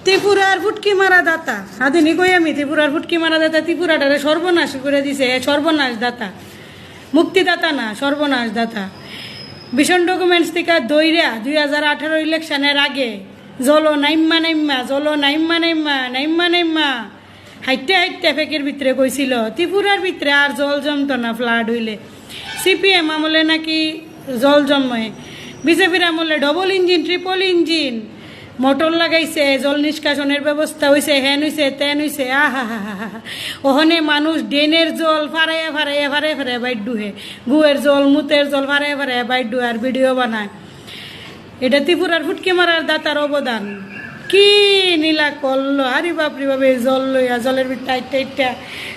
ত্রিপুরার ফুটকি মারা দাতা আদিনি কই আমি ত্রিপুরার ফুটকি মারা দাতা ত্রিপুরাটারে সর্বনাশ করে দিছে সর্বনাশ দাতা মুক্তিদাতা না সর্বনাশ দাতা ভীষণ ডকুমেন্টস থেকে দইরা 2018 ইলেকশনের আগে জলো নাইম্মা নাইম্মা জলো নাইম্মা নাইম্মা নাইম্মা নাইম্মা হাইটে হাইটে ফেকের ভিতরে কইছিল ত্রিপুরার ভিতরে আর জল জমতো না ফ্লাড হইলে সিপিএম আমলে নাকি জল জমে বিজেপির আমলে double engine triple engine motor লাগাইছে জল নিষ্কাশনের ব্যবস্থা হয়েছে হ্যান হয়েছে তেন হয়েছে আহা হা হা হা ওখানে মানুষ ড্রেনের জল ফারাইয়া ফারাইয়া ফারাই ফারাই বাইর ডুহে গুয়ের জল মুতের জল ফারাইয়া ফারাইয়া বাইর ডুহে আর ভিডিও বানায় এটা ত্রিপুরার ফুটকি মারার দাতার অবদান কি নীলা করলো আরে বাপরি বাবা জল লইয়া জলের টাইটটা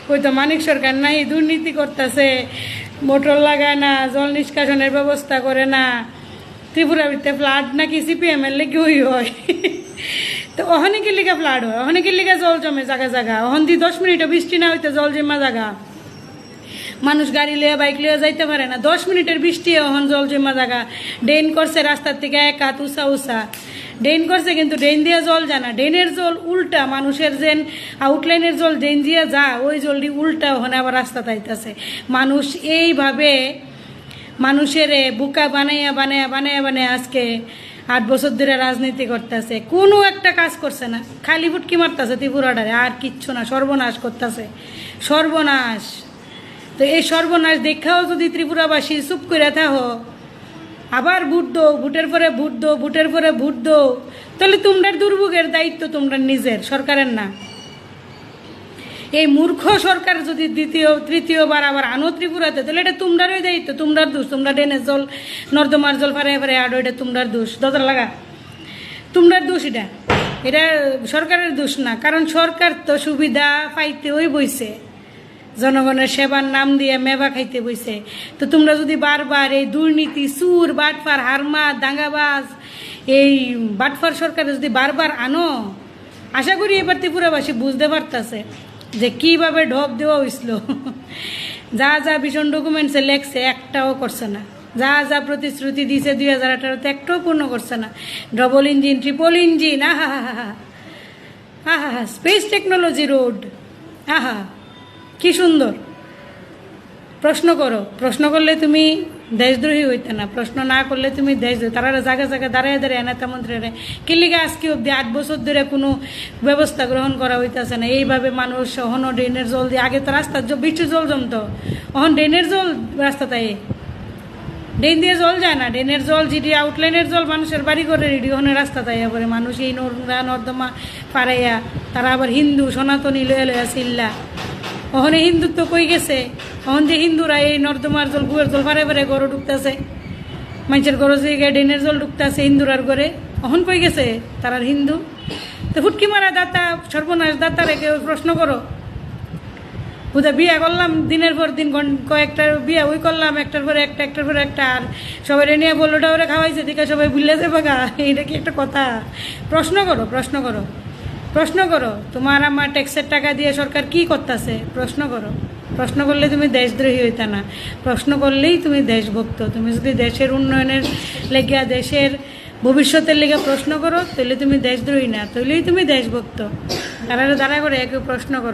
কইতো মানিক সরকার নাই দুর্নীতি করতেছে মোটর লাগায় না জল নিষ্কাশনের ব্যবস্থা করে না ত্রিপুরা ভিতরে ফ্লাড নাকি সিপিএমের লেগে ওই হয় তো অহনিকে লিখে ফ্লাড হয় অহনিকে লিখে জল জমে জায়গা জায়গা অহন দি 10 মিনিটও বৃষ্টি না হইতে জল জমা জায়গা মানুষ গাড়ি লিয়ে বাইক লিয়ে যাইতে পারে না 10 মিনিটের বৃষ্টি অহন জল জমা জায়গা ড্রেন করছে রাস্তার থেকে এক হাত উষা উষা ড্রেন করছে কিন্তু ড্রেন দিয়ে জল যায় না ড্রেনের জল উল্টা মানুষের যেন আউটলাইনের জল ড্রেন দিয়ে যা ওই জলটি উল্টা ওখানে আবার রাস্তা তাইতেছে মানুষ এইভাবে মানুষের বুকা বানাইয়া বানাইয়া বানাইয়া বানাইয়া আজকে 8 বছর ধরে রাজনীতি করতেছে কোনো একটা কাজ করছে না খালি ফুটকি মারতেছে ত্রিপুরাটারে আর কিচ্ছু না সর্বনাশ করতেছে সর্বনাশ তো এই সর্বনাশ দেখাও যদি ত্রিপুরাবাসী চুপ করে থাকো আবার ভোট দো ভোটের পরে ভোট দো ভোটের পরে ভোট দো তাহলে তোমরার দুর্ভোগের দায়িত্ব তোমরা নিজের সরকারের না এই মূর্খ সরকার যদি তৃতীয়বার আবার আনো ত্রিপুরাতে তাহলে এটা তোমরারই দায়িত্ব তোমরার দোষ তোমরা ড্রেনের জল নর্দমার জল ফারে ফারে আডো এটা তোমরার দোষ দরজা লাগা তোমরার দোষ এটা এটা সরকারের দোষ না কারণ সরকার তো সুবিধা পাইতে ওই বইছে জনগণের সেবার নাম দিয়ে মেবা খাইতে বইছে তো তোমরা যদি বারবার এই দুর্নীতি সুর বাটফার হারমা দাঙ্গাবাজ এই বাটফার সরকার যদি বারবার আনো আশা করি এবার ত্রিপুরাবাসী বুঝতে পারতেছে যে কীভাবে ঢপ দেওয়া হয়েছিল যা যা ভীষণ ডকুমেন্টসে লেখছে একটাও করছে না যা যা প্রতিশ্রুতি দিয়েছে 2018-তে একটাও পূর্ণ করছে না ডবল ইঞ্জিন ট্রিপল ইঞ্জিন আহা হা হা আহা হা স্পেস টেকনোলজি রোড আহা কি সুন্দর প্রশ্ন করো প্রশ্ন করলে তুমি দেশদ্রোহী হইতে না প্রশ্ন না করলে তুমি দেশদ্রোহী তারা জায়গা জায়গায় দাঁড়ায় দাঁড়ায় নেতা মন্ত্রীরা কিলিগা আজকে অব্দি 8 বছর ধরে কোনো ব্যবস্থা গ্রহণ করা হইতেছে না এইভাবে মানুষ অহন ড্রেনের জল দিয়ে আগে তো রাস্তার বৃষ্টির জল জমতো অহন ড্রেনের জল রাস্তাটাই ড্রেন দিয়ে জল যায় না ড্রেনের জল যেটি আউটলাইনের জল মানুষের বাড়ি করে রেডি ওখানে রাস্তা তাইয়া পরে মানুষ এই নোংরা নর্দমা পাড়াইয়া তারা আবার হিন্দু সনাতনী লয়ে লয়া চিল্লা ওখানে হিন্দুত্ব কই গেছে ওখান যে হিন্দুরা এই নর্দমার জল গুয়ের জল ফারে ফারে গরু ঢুকতেছে মানুষের গরু জায়গায় ড্রেনের জল ঢুকতেছে হিন্দুরার ঘরে ওখান কই গেছে তারার হিন্দু তো ফুটকি মারা দাতা সর্বনাশ দাতারে কেউ প্রশ্ন করো বুধা বিয়া করলাম দিনের পর দিন কয়েকটা বিয়া ওই করলাম একটার পরে একটা একটার পরে একটা আর সবাই নিয়ে বললোটা ওরা খাওয়াইছে দিকে সবাই ভুলে যাবে গা এটা কি একটা কথা প্রশ্ন করো প্রশ্ন করো প্রশ্ন করো তোমার আমার ট্যাক্সের টাকা দিয়ে সরকার কি করতেছে প্রশ্ন করো প্রশ্ন করলে তুমি দেশদ্রোহী হইতা না প্রশ্ন করলেই তুমি দেশভক্ত তুমি যদি দেশের উন্নয়নের লেগে দেশের ভবিষ্যতের লেগে প্রশ্ন করো তাহলে তুমি দেশদ্রোহী না তাহলেই তুমি দেশভক্ত তারা দাঁড়া করে একে প্রশ্ন করো